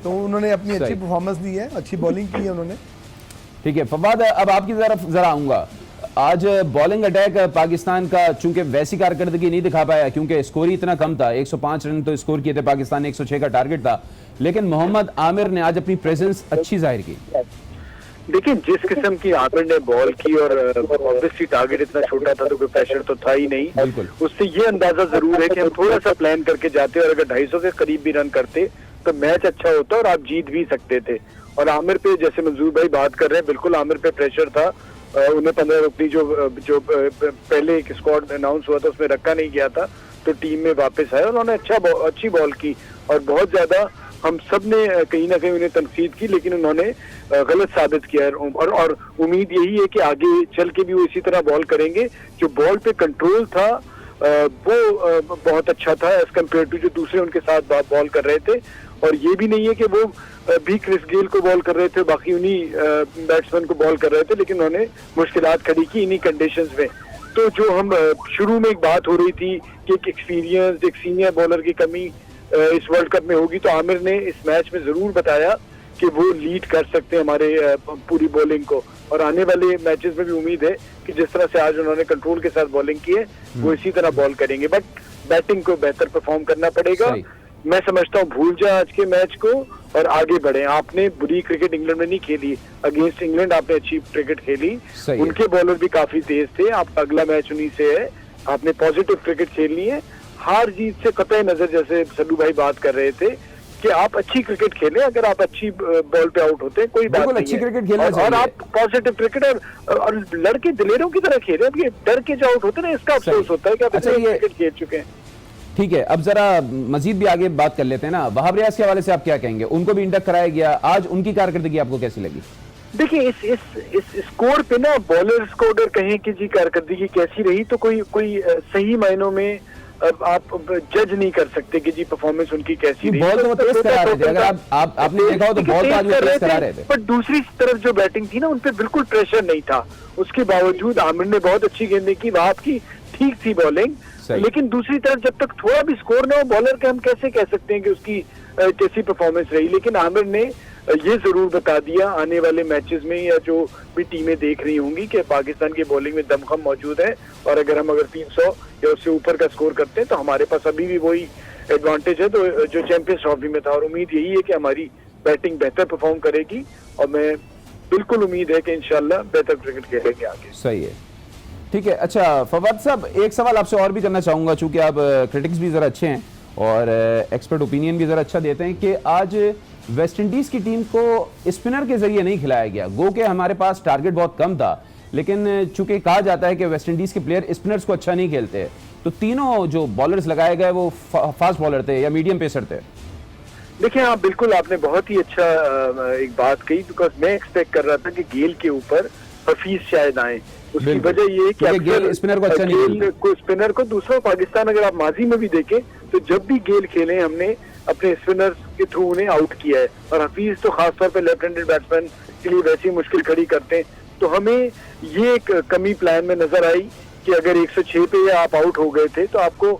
तो उन्होंने अपनी अच्छी परफॉर्मेंस दी है, अच्छी बॉलिंग की है उन्होंने। ठीक है फवाद, अब आपकी तरफ जरा आऊंगा। आज बॉलिंग अटैक पाकिस्तान का चूंकि वैसी कारकर्दगी नहीं दिखा पाया, क्योंकि स्कोर ही इतना कम था, 105 रन तो स्कोर किए थे पाकिस्तान ने, 106 का टारगेट था, लेकिन मोहम्मद आमिर ने आज अपनी प्रेजेंस अच्छी जाहिर की। देखिए, जिस किस्म की आमिर ने बॉल की, और ऑब्वियसली टारगेट इतना छोटा था तो कोई प्रेशर तो था ही नहीं। बिल्कुल, उससे ये अंदाजा जरूर है कि हम थोड़ा सा प्लान करके जाते और अगर 250 के करीब भी रन करते तो मैच अच्छा होता और आप जीत भी सकते थे। और आमिर पे, जैसे मंजूर भाई बात कर रहे हैं, बिल्कुल आमिर पे प्रेशर था। उन्हें 15 रुपये जो पहले एक स्क्वाड अनाउंस हुआ था उसमें रखा नहीं गया था, तो टीम में वापस आए। उन्होंने अच्छी बॉल की और बहुत ज्यादा हम सब ने कहीं ना कहीं उन्हें तनकीद की, लेकिन उन्होंने गलत साबित किया। और उम्मीद यही है कि आगे चल के भी वो इसी तरह बॉल करेंगे। जो बॉल पे कंट्रोल था वो बहुत अच्छा था एज कम्पेयर टू जो दूसरे उनके साथ बॉल कर रहे थे। और ये भी नहीं है कि वो भी क्रिस गेल को बॉल कर रहे थे, बाकी उन्हीं बैट्समैन को बॉल कर रहे थे, लेकिन उन्होंने मुश्किलात खड़ी की इन्हीं कंडीशंस में। तो जो हम शुरू में एक बात हो रही थी कि एक एक्सपीरियंस, एक सीनियर बॉलर की कमी इस वर्ल्ड कप में होगी, तो आमिर ने इस मैच में जरूर बताया कि वो लीड कर सकते हैं हमारे पूरी बॉलिंग को। और आने वाले मैचेस में भी उम्मीद है कि जिस तरह से आज उन्होंने कंट्रोल के साथ बॉलिंग की है वो इसी तरह बॉल करेंगे। बट बैटिंग को बेहतर परफॉर्म करना पड़ेगा। मैं समझता हूँ भूल जाए आज के मैच को और आगे बढ़े। आपने बुरी क्रिकेट इंग्लैंड में नहीं खेली, अगेंस्ट इंग्लैंड आपने अच्छी क्रिकेट खेली, उनके बॉलर भी काफी तेज थे, आपका अगला मैच उन्हीं से है, आपने पॉजिटिव क्रिकेट खेलनी है। हार जीत से कतई नजर, जैसे सल्लू भाई बात कर रहे थे कि आप अच्छी क्रिकेट खेलें, अगर आप अच्छी बॉल पे आउट होते हैं कोई बात नहीं अच्छी है, क्रिकेट खेलना चाहिए और आप पॉजिटिव क्रिकेट और लड़के दिलेरों की तरह खेले। अब ये डर के जो आउट होते हैं ना, इसका अफसोस होता है कि आप क्रिकेट खेल चुके हैं। ठीक है, अब जरा मजीद भी आगे बात कर लेते हैं ना। वहाब रियाज के हवाले से आप क्या कहेंगे? उनको भी इंडक्ट कराया गया, आज उनकी कारकर्दगी आपको कैसी लगी? देखिए इस स्कोर पे ना बॉलर्स को अगर कहें कि जी कारकर्दगी कैसी रही तो कोई सही मायनों में आप जज नहीं कर सकते कि जी परफॉर्मेंस उनकी कैसी रही। बॉल तो वो तेज करा रहे थे, अगर आपने देखा हो तो बॉल तो आज वो तेज करा रहे थे, पर दूसरी तरफ जो बैटिंग थी ना उन पे बिल्कुल प्रेशर नहीं था। उसके बावजूद आमिर ने बहुत अच्छी गेंदें की, वहाब की ठीक थी बॉलिंग, लेकिन दूसरी तरफ जब तक थोड़ा भी स्कोर ना हो बॉलर के हम कैसे कह सकते हैं कि उसकी कैसी परफॉर्मेंस रही। लेकिन आमिर ने ये जरूर बता दिया आने वाले मैचेस में या जो भी टीमें देख रही होंगी कि पाकिस्तान की बॉलिंग में दमखम मौजूद है, और अगर 300 या उससे ऊपर का स्कोर करते हैं तो हमारे पास अभी भी वही एडवांटेज है तो जो चैंपियंस ट्रॉफी में था। और उम्मीद यही है कि हमारी बैटिंग बेहतर परफॉर्म करेगी और मैं बिल्कुल उम्मीद है कि इंशाल्लाह बेहतर क्रिकेट खेलेंगे आगे। सही है, ठीक है। अच्छा फवाद साहब, एक सवाल आपसे और भी करना चाहूंगा, चूंकि आप क्रिटिक्स भी जरा अच्छे हैं और एक्सपर्ट ओपिनियन भी जरा अच्छा देते हैं, कि आज वेस्ट इंडीज की टीम को स्पिनर के जरिए नहीं खिलाया गया। गो के हमारे पास टारगेट बहुत कम था, लेकिन चूंकि कहा जाता है कि वेस्ट इंडीज के प्लेयर स्पिनर्स को अच्छा नहीं खेलते, तो तीनों जो बॉलर्स लगाए गए वो फास्ट बॉलर थे या मीडियम पेसर थे। देखिए हाँ बिल्कुल, आपने बहुत ही अच्छा एक बात कही, बिकॉज मैं एक्सपेक्ट कर रहा था कि गेल के ऊपर हफीज शायद आए। उसकी वजह ये है कि गेल स्पिनर को अच्छा नहीं स्पिनर को दूसरा पाकिस्तान अगर आप माजी में भी देखें तो जब भी गेल खेले हमने अपने स्पिनर्स के थ्रू उन्हें आउट किया है, और हफीज तो खासतौर पे लेफ्ट हैंडेड बैट्समैन के लिए वैसी मुश्किल खड़ी करते हैं। तो हमें ये एक कमी प्लान में नजर आई कि अगर 106 पे आप आउट हो गए थे तो आपको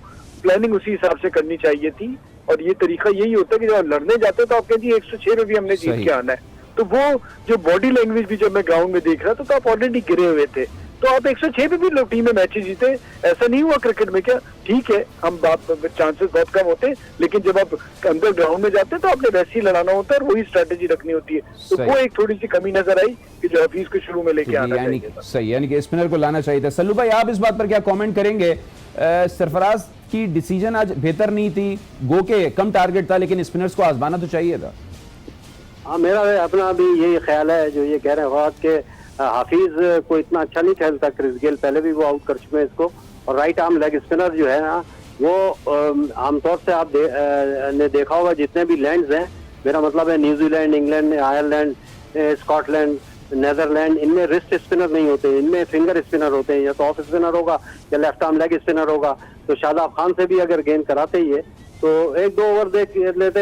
प्लानिंग उसी हिसाब से करनी चाहिए थी, और ये तरीका यही होता है कि जब आप लड़ने जाते हैं तो आप कहते हैं 106 पे भी हमने जीत के आना है। तो वो जो बॉडी लैंग्वेज भी जब मैं ग्राउंड में देख रहा था तो आप ऑलरेडी गिरे हुए थे, तो आप 106 पे भी लोग टीम में मैचेस जीते। ऐसा नहीं हुआ क्रिकेट में, क्या ठीक है हम चांसेस बहुत कम होते हैं, लेकिन जब आप अंदर ग्राउंड में जाते हैं तो आपने वैसे ही लड़ाना होता है और वही स्ट्रेटेजी रखनी होती है। तो वो एक थोड़ी सी कमी नजर आई कि जो हफीज को शुरू में लेके आना चाहिए था। सही, यानी कि स्पिनर को लाना चाहिए था। सल्लू भाई, आप इस बात पर क्या कमेंट करेंगे? सरफराज की डिसीजन आज बेहतर नहीं थी, गो के कम टारगेट था, लेकिन स्पिनर्स को आजमाना तो चाहिए था। हाँ, मेरा अपना भी यही ख्याल है जो ये कह रहे हैं कि हाफिज को इतना अच्छा नहीं खेलता क्रिस गेल, पहले भी वो आउट कर चुके हैं इसको। और राइट आर्म लेग स्पिनर जो है ना वो आमतौर से आप ने देखा होगा जितने भी लैंड्स हैं, मेरा मतलब है New Zealand, England, Ireland, Scotland, Netherland, इनमें रिस्ट स्पिनर नहीं होते, इनमें फिंगर स्पिनर होते हैं। या तो ऑफ स्पिनर होगा या लेफ्ट आर्म लेग स्पिनर होगा। तो शादाब खान से भी अगर गेंद कराते ही है तो 1-2 ओवर देख लेते,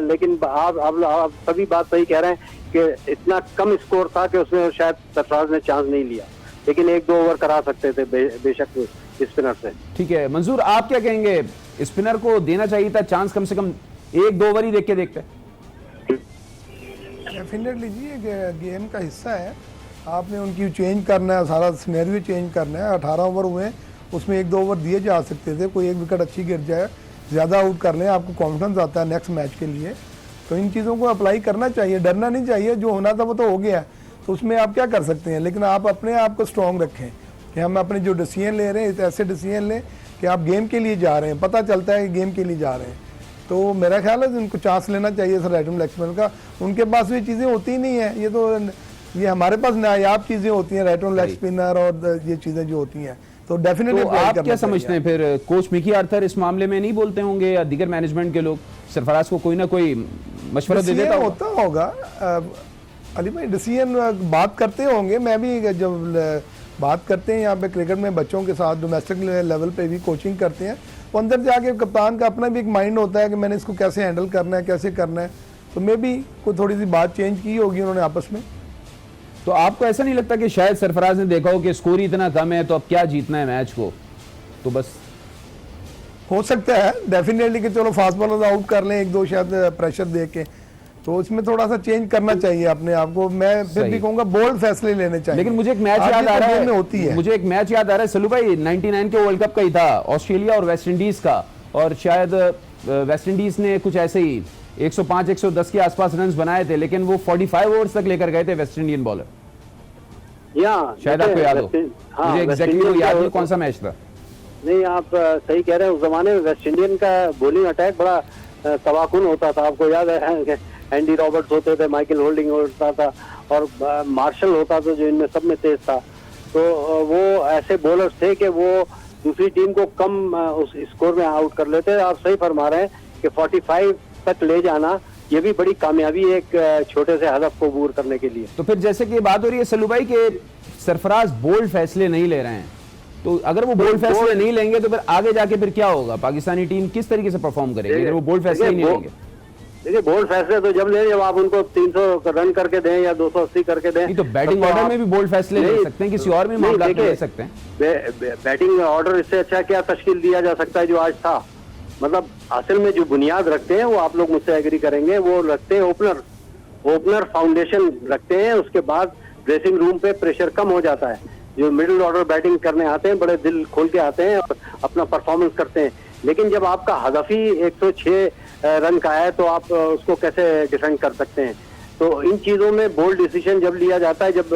लेकिन आप सभी बात सही कह रहे हैं कि इतना कम स्कोर था कि उसमें शायद सरफराज ने चांस नहीं लिया, लेकिन 1-2 ओवर करा सकते थे बेशक स्पिनर से। ठीक है मंजूर, आप क्या कहेंगे? स्पिनर को देना चाहिए था चांस, कम से कम 1-2 ओवर ही देख के देखते। डेफिनेटली जी, ये गेम का हिस्सा है, आपने उनकी चेंज करना है, सारा सिनेरियो चेंज करना है। 18 ओवर हुए, उसमें 1-2 ओवर दिए जा सकते थे, कोई एक विकेट अच्छी गिर जाए, ज़्यादा आउट कर लें, आपको कॉन्फिडेंस आता है नेक्स्ट मैच के लिए। तो इन चीज़ों को अप्लाई करना चाहिए, डरना नहीं चाहिए। जो होना था वो तो हो गया, तो उसमें आप क्या कर सकते हैं, लेकिन आप अपने आप को स्ट्रॉन्ग रखें कि हम अपने जो डिसीजन ले रहे हैं ऐसे डिसीजन लें कि आप गेम के लिए जा रहे हैं, पता चलता है कि गेम के लिए जा रहे हैं। तो मेरा ख्याल है उनको चांस लेना चाहिए sir right arm leg spinner का। उनके पास भी चीज़ें होती ही नहीं है, ये हमारे पास नायाब चीज़ें होती हैं, राइट आर्म लेग स्पिनर और ये चीज़ें जो होती हैं। तो डेफिनेटली आप क्या समझते हैं फिर, कोच मिकी आर्थर इस मामले में नहीं बोलते होंगे या दीगर मैनेजमेंट के लोग सरफराज को कोई ना कोई मशवरा दे देता होता होगा? अली भाई डिसीजन बात करते होंगे, मैं भी जब बात करते हैं यहाँ पे क्रिकेट में बच्चों के साथ डोमेस्टिक लेवल पे भी कोचिंग करते हैं, तो अंदर जाके कप्तान का अपना भी एक माइंड होता है कि मैंने इसको कैसे हैंडल करना है, कैसे करना है। तो मे भी कोई थोड़ी सी बात चेंज की होगी उन्होंने आपस में। तो आपको ऐसा नहीं लगता कि शायद सरफराज ने देखा हो कि स्कोर ही इतना कम है तो अब क्या जीतना है मैच को, तो बस हो सकता है डेफिनेटली कि चलो फास्ट बॉलर आउट कर लें 1-2 शायद प्रेशर दे के, तो इसमें थोड़ा सा चेंज करना चाहिए अपने आप को। मैं फिर भी कहूंगा बोल्ड फैसले लेने चाहिए। लेकिन मुझे एक मैच याद आ रहा है, होती है मुझे एक मैच याद आ रहा है सल्लू भाई, 99 के वर्ल्ड कप का ही था, ऑस्ट्रेलिया और वेस्ट इंडीज का, और शायद वेस्ट इंडीज ने कुछ ऐसे ही 105 110 के आसपास रन्स बनाए थे, लेकिन वो 45 ओवर्स तक लेकर गए थे वेस्ट इंडियन बॉलर। शायद आपको याद हो। मुझे एग्जैक्टली वो याद नहीं कौन सा मैच था। नहीं, आप सही कह रहे हैं। उस जमाने में वेस्ट इंडियन का बॉलिंग अटैक बड़ा तबाकुन होता था। आपको याद है एंडी रॉबर्ट्स होते थे, माइकल होल्डिंग होता था और मार्शल होता था जो इनमें सब में तेज था। तो वो ऐसे बॉलर्स थे कि वो दूसरी टीम को कम उस स्कोर में आउट कर लेते। आप सही फरमा रहे हैं कि 45 तक ले जाना ये भी बड़ी कामयाबी है एक छोटे से हदफ को अबूर करने के लिए। तो फिर जैसे कि बात हो रही है सल्लू भाई के सरफराज बोल्ड फैसले नहीं ले रहे हैं, तो अगर वो बोल्ड फैसले नहीं लेंगे तो फिर आगे जाके फिर क्या होगा? पाकिस्तानी टीम किस तरीके से परफॉर्म करेगी अगर वो बोल्ड फैसले ही नहीं लेंगे? देखिए, बोल्ड फैसले तो जब लें जब आप उनको 300 रन करके दें या 280 करके दें। नहीं तो बैटिंग ऑर्डर में भी बोल्ड फैसले ले सकते हैं, किसी और भी मामला में ले सकते हैं। बैटिंग ऑर्डर इससे अच्छा क्या तश्कील दिया जा सकता है जो आज था। मतलब असल में जो बुनियाद रखते हैं वो आप लोग मुझसे एग्री करेंगे, वो रखते हैं ओपनर फाउंडेशन रखते हैं। उसके बाद ड्रेसिंग रूम पे प्रेशर कम हो जाता है। जो मिडिल ऑर्डर बैटिंग करने आते हैं बड़े दिल खोल के आते हैं और अपना परफॉर्मेंस करते हैं। लेकिन जब आपका हदफ ही 106 रन का है तो आप उसको कैसे डिफेंड कर सकते हैं? तो इन चीजों में बोल्ड डिसीजन जब लिया जाता है, जब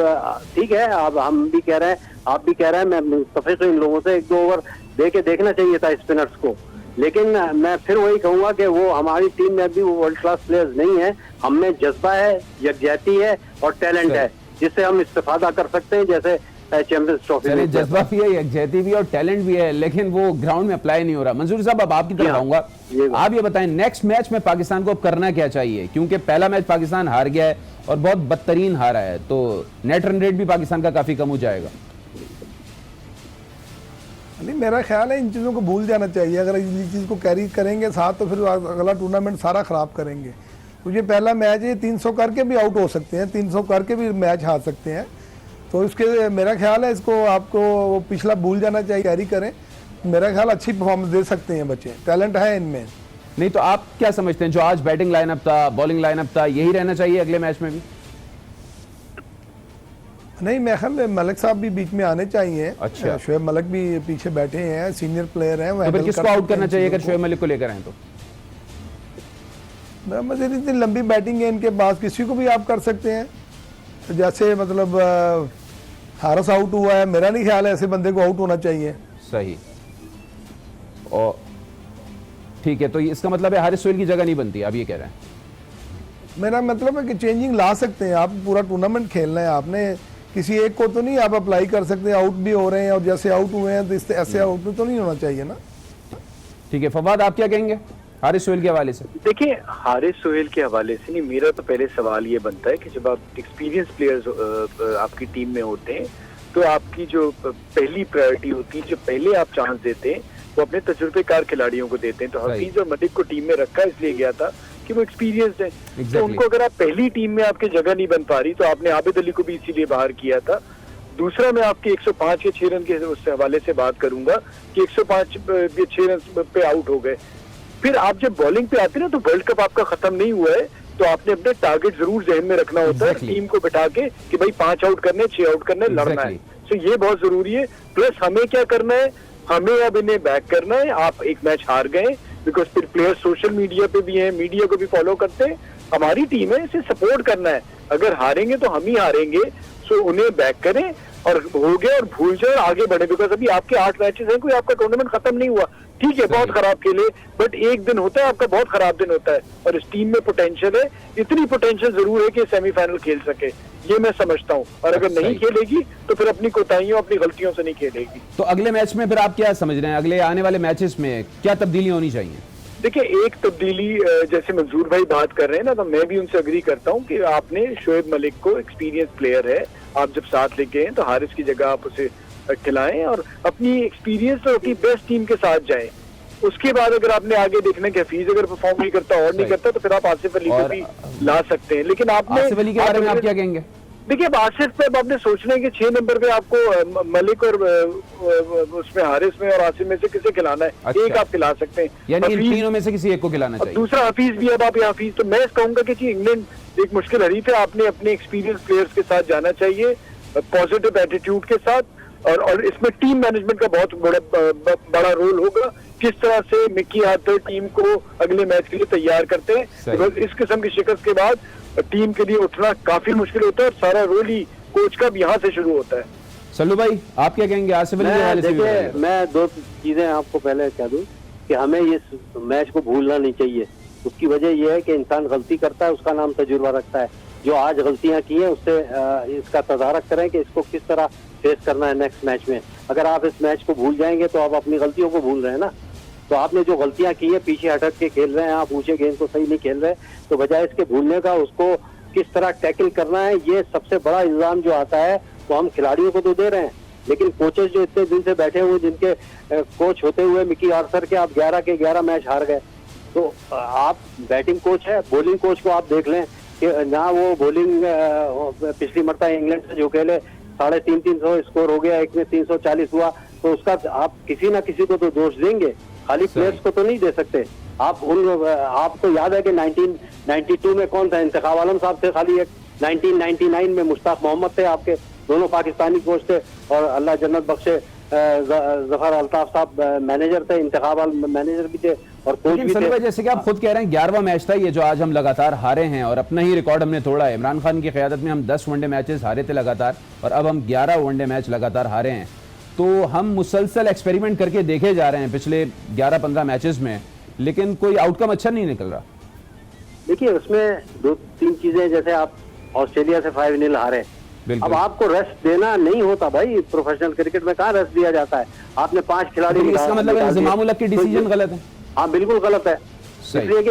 ठीक है, अब हम भी कह रहे हैं, आप भी कह रहे हैं, मैं मुत्तफिक हूं इन लोगों से, 1-2 ओवर दे के देखना चाहिए था स्पिनर्स को। लेकिन मैं फिर वही कहूंगा कि वो हमारी टीम में अभी वो वर्ल्ड क्लास प्लेयर्स नहीं है। हम में जज्बा है, यकजहती है और टैलेंट है जिससे हम इस्तेफादा कर सकते हैं, जैसे चैंपियंस ट्रॉफी में। जज्बा भी है, यकजहती भी है और टैलेंट भी है, लेकिन वो ग्राउंड में अप्लाई नहीं हो रहा। मंजूर साहब, अब आपकी तरफ आऊंगा। आप ये बताएं नेक्स्ट मैच में पाकिस्तान को अब करना क्या चाहिए, क्योंकि पहला मैच पाकिस्तान हार गया है और बहुत बदतरीन हारा है, तो नेट रन रेट भी पाकिस्तान का काफी कम हो जाएगा। नहीं, मेरा ख्याल है इन चीज़ों को भूल जाना चाहिए। अगर इस चीज़ को कैरी करेंगे साथ तो फिर अगला टूर्नामेंट सारा ख़राब करेंगे। तो ये पहला मैच है, 300 करके भी आउट हो सकते हैं, 300 करके भी मैच हार सकते हैं। तो इसके मेरा ख्याल है इसको आपको पिछला भूल जाना चाहिए, कैरी करें। मेरा ख्याल अच्छी परफॉर्मेंस दे सकते हैं बच्चे, टैलेंट है इनमें। नहीं तो आप क्या समझते हैं, जो आज बैटिंग लाइनअप था, बॉलिंग लाइनअप था, यही रहना चाहिए अगले मैच में भी? नहीं, मैं ख्याल मलिक साहब भी बीच में आने चाहिए। अच्छा, शोएब मलिक भी पीछे बैठे हैं, सीनियर प्लेयर हैं। तो फिर किसको आउट करना चाहिए अगर शोएब मलिक को लेकर आए तो? मजीद इतनी लंबी बैटिंग है इनके पास, किसी को भी आप कर सकते हैं। तो जैसे मतलब हारिस आउट हुआ है, मेरा नहीं ख्याल है ऐसे बंदे को आउट होना चाहिए। सही, और ठीक है, तो इसका मतलब है हारिस सोहेल की जगह नहीं बनती, आप ये कह रहे हैं? मेरा मतलब है कि चेंजिंग ला सकते हैं आप। पूरा टूर्नामेंट खेलना है आपने, किसी एक को तो नहीं आप अप्लाई कर सकते। आउट भी हो रहे हैं और जैसे आउट हुए हैं तो इससे ऐसे आउट तो नहीं होना चाहिए ना। ठीक है, फवाद आप क्या कहेंगे हारिस सोहेल के हवाले से? देखिए, हारिस सोहेल के हवाले से नहीं, मेरा तो पहले सवाल ये बनता है कि जब आप एक्सपीरियंस प्लेयर्स आपकी टीम में होते हैं तो आपकी जो पहली प्रायोरिटी होती है, जो पहले आप चांस देते हैं वो अपने तजुर्बेकार खिलाड़ियों को देते हैं। तो हफीज और मलिक को टीम में रखा इसलिए गया था कि वो एक्सपीरियंस्ड है। तो उनको अगर आप पहली टीम में आपकी जगह नहीं बन पा रही, तो आपने आबिद अली को भी इसीलिए बाहर किया था। दूसरा, मैं आपके 105 के 6 रन के उस हवाले से बात करूंगा कि 105 के 6 रन पे आउट हो गए। फिर आप जब बॉलिंग पे आते ना, तो वर्ल्ड कप आपका खत्म नहीं हुआ है, तो आपने अपने टारगेट जरूर जहन में रखना होता है टीम को बिठा के कि भाई 5 आउट करने, 6 आउट करने, लड़ना है। तो ये बहुत जरूरी है। प्लस हमें क्या करना है, हमें अब इन्हें बैक करना है। आप एक मैच हार गए, बिकॉज फिर प्लेयर सोशल मीडिया पे भी हैं, मीडिया को भी फॉलो करते हैं। हमारी टीम है, इसे सपोर्ट करना है। अगर हारेंगे तो हम ही हारेंगे, सो उन्हें बैक करें और हो गया और भूल जाए और आगे बढ़े। बिकॉज अभी आपके 8 मैचेस हैं, कोई आपका टूर्नामेंट खत्म नहीं हुआ। ठीक है, बहुत खराब खेले, बट एक दिन होता है आपका, बहुत खराब दिन होता है, और इस टीम में पोटेंशियल है। इतनी पोटेंशियल जरूर है कि सेमीफाइनल खेल सके, ये मैं समझता हूँ। और अगर नहीं खेलेगी तो फिर अपनी कोताहियों, अपनी गलतियों से नहीं खेलेगी। तो अगले मैच में फिर आप क्या समझ रहे हैं, अगले आने वाले मैचेस में क्या तब्दीली होनी चाहिए? देखिए, एक तब्दीली जैसे मंजूर भाई बात कर रहे हैं ना, तो मैं भी उनसे अग्री करता हूँ कि आपने शोएब मलिक को, एक्सपीरियंस प्लेयर है, आप जब साथ लेके हैं तो हारिस की जगह आप उसे खिलाएं और अपनी एक्सपीरियंस और अपनी बेस्ट टीम के साथ जाएं। उसके बाद अगर आपने आगे देखना कि हफीज अगर परफॉर्म नहीं करता और नहीं करता, तो फिर आप आसिफ अली को भी ला सकते हैं। लेकिन आपने आसिफ अली के बारे में आप क्या कहेंगे? देखिए, अब आसिफ पे आपने सोचना है कि 6 नंबर पे आपको मलिक और उसमें हारिस में और आसिफ में से किसे खिलाना है। अच्छा। एक आप खिला सकते हैं, यानी इन तीनों में से किसी एक को खिलाना चाहिए। दूसरा हफीज भी, अब आप यहाँ हफीज, तो मैं कहूंगा कि जी इंग्लैंड एक मुश्किल हरीफ है, आपने अपने एक्सपीरियंस प्लेयर्स के साथ जाना चाहिए, पॉजिटिव एटीट्यूड के साथ। और इसमें टीम मैनेजमेंट का बहुत बड़ा रोल होगा किस तरह से मिकी आर्थर टीम को अगले मैच के लिए तैयार करते हैं। बिकॉज इस किस्म की शिकस्त के बाद टीम के लिए उठना काफी मुश्किल होता है और सारा रोल ही कोच का भी यहाँ से शुरू होता है। सल्लू भाई आप क्या कहेंगे आसिफ अली के हवाले से? देखिए मैं 2 चीजें आपको पहले कह दूं कि हमें इस मैच को भूलना नहीं चाहिए। उसकी वजह यह है कि इंसान गलती करता है, उसका नाम तजुर्बा रखता है। जो आज गलतियां की हैं उससे इसका तदारक करें कि इसको किस तरह फेस करना है नेक्स्ट मैच में। अगर आप इस मैच को भूल जाएंगे तो आप अपनी गलतियों को भूल रहे हैं ना। तो आपने जो गलतियां की है, पीछे हटक के खेल रहे हैं आप, ऊंचे गेंद को सही नहीं खेल रहे, तो बजाय इसके भूलने का उसको किस तरह टैकल करना है, ये सबसे बड़ा इल्जाम जो आता है तो हम खिलाड़ियों को तो दे रहे हैं, लेकिन कोचेस जो इतने दिन से बैठे हुए, जिनके कोच होते हुए मिकी आर्थर के आप 11 के 11 मैच हार गए। तो आप बैटिंग कोच है, बॉलिंग कोच को आप देख लें कि ना वो बॉलिंग पिछली मरता इंग्लैंड से जो खेले 350 स्कोर हो गया, एक में 340 हुआ, तो उसका आप किसी ना किसी को तो दोष देंगे, खाली प्लेयर्स को तो नहीं दे सकते। आपको याद है कि 1992 में कौन था? इंतखाब आलम साहब थे खाली एक, 1999 में मुश्ताक मोहम्मद थे, आपके दोनों पाकिस्तानी कोच थे, और अल्लाह जन्नत बख्शे जफर अल्ताफ साहब मैनेजर थे, इंतखाब मैनेजर भी थे और कोच भी थे। जैसे कि आप खुद कह रहे हैं 11वां मैच था ये जो आज हम लगातार हारे हैं और अपना ही रिकॉर्ड हमने तोड़ा है। इमरान खान की क़यादत में हम 10 वनडे मैचेस हारे थे लगातार और अब हम 11 वनडे मैच लगातार हारे हैं। तो हम मुसलसल एक्सपेरिमेंट करके देखे जा रहे हैं पिछले 11-15 मैचेस में, लेकिन कोई आउटकम अच्छा नहीं निकल रहा। देखिए उसमें 2-3 चीजें, जैसे आप ऑस्ट्रेलिया से 5-0 हारे, अब आपको रेस्ट देना नहीं होता भाई। प्रोफेशनल क्रिकेट में कहाँ रेस्ट दिया जाता है? आपने 5 खिलाड़ी, इसका मतलब इंतजाम उल हक की डिसीजन गलत है। हाँ बिल्कुल गलत है। इसलिए कि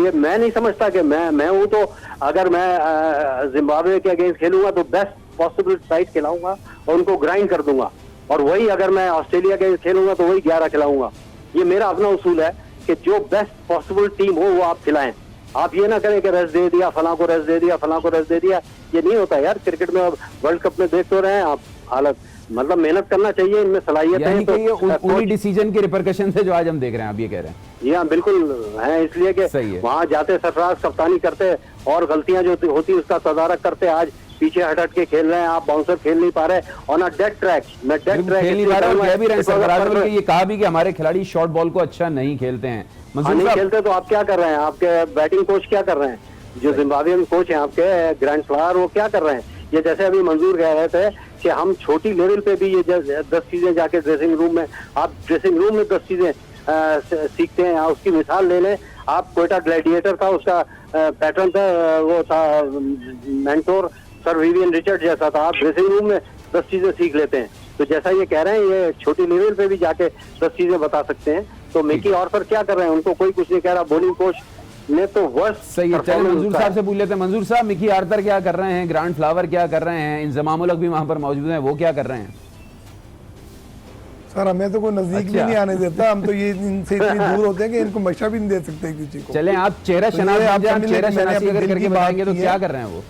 ये मैं नहीं समझता कि मैं हूँ तो अगर मैं जिम्बाब्वे के अगेंस्ट खेलूंगा तो बेस्ट पॉसिबल साइड खिलाऊंगा और उनको ग्राइंड कर दूंगा, और वही अगर मैं ऑस्ट्रेलिया के खेलूंगा तो वही 11 खिलाऊंगा। ये मेरा अपना उसूल है कि जो बेस्ट पॉसिबल टीम हो वो आप खिलाएं। आप ये ना करें कि रेस्ट दे दिया फलां को, रेस्ट दे दिया फलां को, रेस्ट दे दिया। ये नहीं होता यार क्रिकेट में। अब वर्ल्ड कप में देख तो रहे हैं आप हालत, मतलब मेहनत करना चाहिए, इनमें सलाहियत है। तो उन्हीं डिसीजन के रिपरकशन से जो आज हम देख रहे हैं, आप ये कह रहे हैं। जी हाँ बिल्कुल है, इसलिए कि वहाँ जाते सरफराज कप्तानी करते और गलतियां जो होती उसका तदारक करते। आज पीछे हट के खेल रहे हैं आप, बाउंसर खेल नहीं पा रहे ऑन अ डेड ट्रैक। मैं डेड ट्रैक खेल नहीं पा रहे, कह भी रहे हैं सरफराज ने ये कहा भी कि हमारे खिलाड़ी शॉर्ट बॉल को अच्छा नहीं खेलते हैं। नहीं खेलते तो आप क्या कर रहे हैं? आपके बैटिंग कोच क्या कर रहे हैं? जो जिम्बाब्वेन कोच हैं आपके ग्रैंड फ्लावर, वो क्या कर रहे हैं? ये जैसे अभी मंजूर कह रहे थे कि हम छोटी लेवल पे भी ये 10 चीजें जाके ड्रेसिंग रूम में, आप ड्रेसिंग रूम में 10 चीजें सीखते हैं। उसकी मिसाल ले लें आप, कोयटा ग्लैडिएटर था, उसका पैटर्न था, वो था मेंटोर सर विवियन रिचर्ड जैसा था। आप ड्रेसिंग रूम में 10 चीजें सीख लेते हैं। तो जैसा ये कह रहे हैं ये छोटी लेवल पे भी जाके 10 चीजें बता सकते हैं। तो मिकी आर्थर क्या कर रहे हैं? उनको कोई कुछ नहीं कह रहा। बॉलिंग कोच ने तो वर्स्ट सही है। चलिए मंजूर साहब से पूछ लेते हैं। मंजूर साहब, मिकी आर्थर क्या कर रहे हैं, ग्रांड फ्लावर क्या कर रहे हैं, इंतजाम उल हक भी वहां पर मौजूद हैं, वो क्या कर रहे हैं? सर हमें तो कोई नजदीक भी नहीं आने देता। हम तो ये इनसे इतनी दूर होते हैं कि इनको मशा भी नहीं दे सकते किसी को। चलें आप चेहरा शनाख्त अगर करके बताएंगे तो क्या कर रहे हैं वो?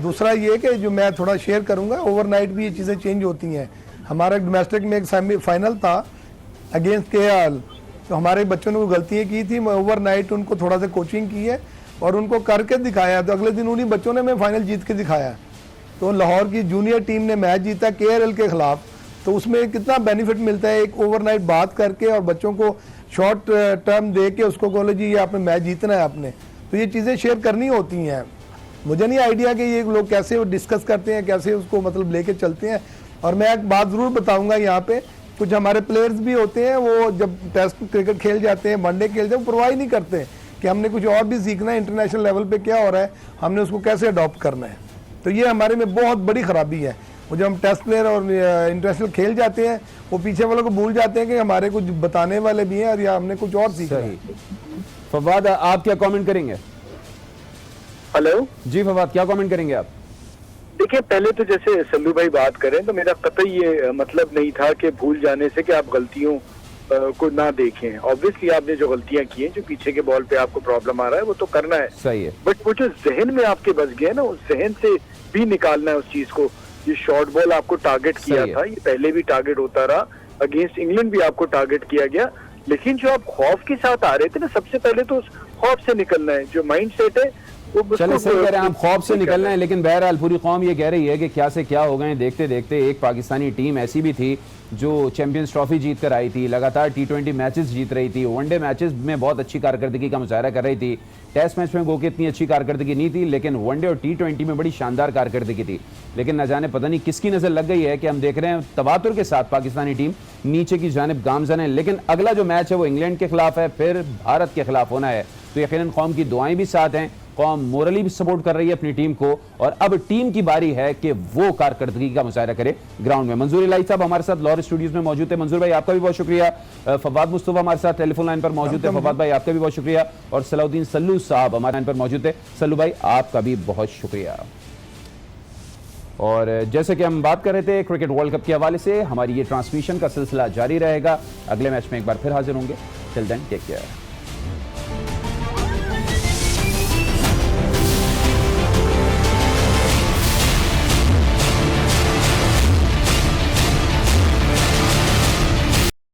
दूसरा ये कि जो मैं थोड़ा शेयर करूंगा, ओवरनाइट भी ये चीज़ें चेंज होती हैं। हमारा डोमेस्टिक में एक सेमीफाइनल था अगेंस्ट केएल, तो हमारे बच्चों ने वो गलतियाँ की थी। मैं ओवरनाइट उनको थोड़ा सा कोचिंग की है और उनको करके दिखाया, तो अगले दिन उन्हीं बच्चों ने मैं फाइनल जीत के दिखाया। तो लाहौर की जूनियर टीम ने मैच जीता केएल के खिलाफ। तो उसमें कितना बेनिफिट मिलता है एक ओवरनाइट बात करके और बच्चों को शॉर्ट टर्म दे के उसको बोले जी ये आपने मैच जीतना है आपने। तो ये चीज़ें शेयर करनी होती हैं। मुझे नहीं आइडिया कि ये लोग कैसे डिस्कस करते हैं, कैसे उसको मतलब लेके चलते हैं। और मैं एक बात ज़रूर बताऊंगा यहाँ पे, कुछ हमारे प्लेयर्स भी होते हैं वो जब टेस्ट क्रिकेट खेल जाते हैं, वनडे खेलते हैं, वो परवाह ही नहीं करते कि हमने कुछ और भी सीखना है, इंटरनेशनल लेवल पे क्या हो रहा है, हमने उसको कैसे अडॉप्ट करना है। तो ये हमारे में बहुत बड़ी खराबी है। वो जब हम टेस्ट प्लेयर और इंटरनेशनल खेल जाते हैं, वो पीछे वालों को भूल जाते हैं कि हमारे कुछ बताने वाले भी हैं और या हमने कुछ और सीखना है। फवाद, आप क्या कमेंट करेंगे? हेलो जी फवाद, क्या कमेंट करेंगे आप? देखिए पहले तो जैसे सल्लू भाई बात करें तो मेरा कतई ये मतलब नहीं था कि भूल जाने से कि आप गलतियों को ना देखें। ऑब्वियसली आपने जो गलतियां की हैं, जो पीछे के बॉल पे आपको प्रॉब्लम आ रहा है, वो तो करना है, सही है। बट वो जो जहन में आपके बस गया ना, उस जहन से भी निकालना है उस चीज को। ये शॉर्ट बॉल आपको टारगेट किया था, ये पहले भी टारगेट होता रहा, अगेंस्ट इंग्लैंड भी आपको टारगेट किया गया, लेकिन जो आप खौफ के साथ आ रहे थे ना, सबसे पहले तो उस खौफ से निकलना है। जो माइंड सेट है चले सही कह रहे हैं, हम खौफ से निकल रहे हैं, लेकिन बहरहाल पूरी कौम ये कह रही है कि क्या से क्या हो गए। देखते देखते एक पाकिस्तानी टीम ऐसी भी थी जो चैंपियंस ट्रॉफी जीत कर आई थी, लगातार T20 मैचेस जीत रही थी, वनडे मैचेस में बहुत अच्छी कारकर्दगी का मुजाहरा कर रही थी। टेस्ट मैच में गो के इतनी अच्छी कारकर्दगी नहीं थी, लेकिन वनडे और T20 में बड़ी शानदार कारकर्दगी थी। लेकिन न जाने पता नहीं किसकी नजर लग गई है कि हम देख रहे हैं तवातुर के साथ पाकिस्तानी टीम नीचे की जानिब गामजन है। लेकिन अगला जो मैच है वो इंग्लैंड के खिलाफ है, फिर भारत के खिलाफ होना है, तो यकीनन कौम की दुआएं भी साथ हैं, कौम मोरली भी सपोर्ट कर रही है अपनी टीम को, और अब टीम की बारी है कि वो कारकर्दगी का मुजाहरा करे ग्राउंड में। मंजूर इलाही साहब हमारे साथ लाहौर स्टूडियोज में मौजूद है। मंजूर भाई आपका भी बहुत शुक्रिया। फवाद मुस्तफा हमारे साथ टेलीफोन लाइन पर मौजूद है। फवाद भाई आपका भी बहुत शुक्रिया। और सलाउद्दीन सल्लू साहब हमारे लाइन पर मौजूद है। सल्लू भाई आपका भी बहुत शुक्रिया। और जैसे कि हम बात कर रहे थे क्रिकेट वर्ल्ड कप के हवाले से, हमारी ये ट्रांसमिशन का सिलसिला जारी रहेगा। अगले मैच में एक बार फिर हाजिर होंगे। Till then take care.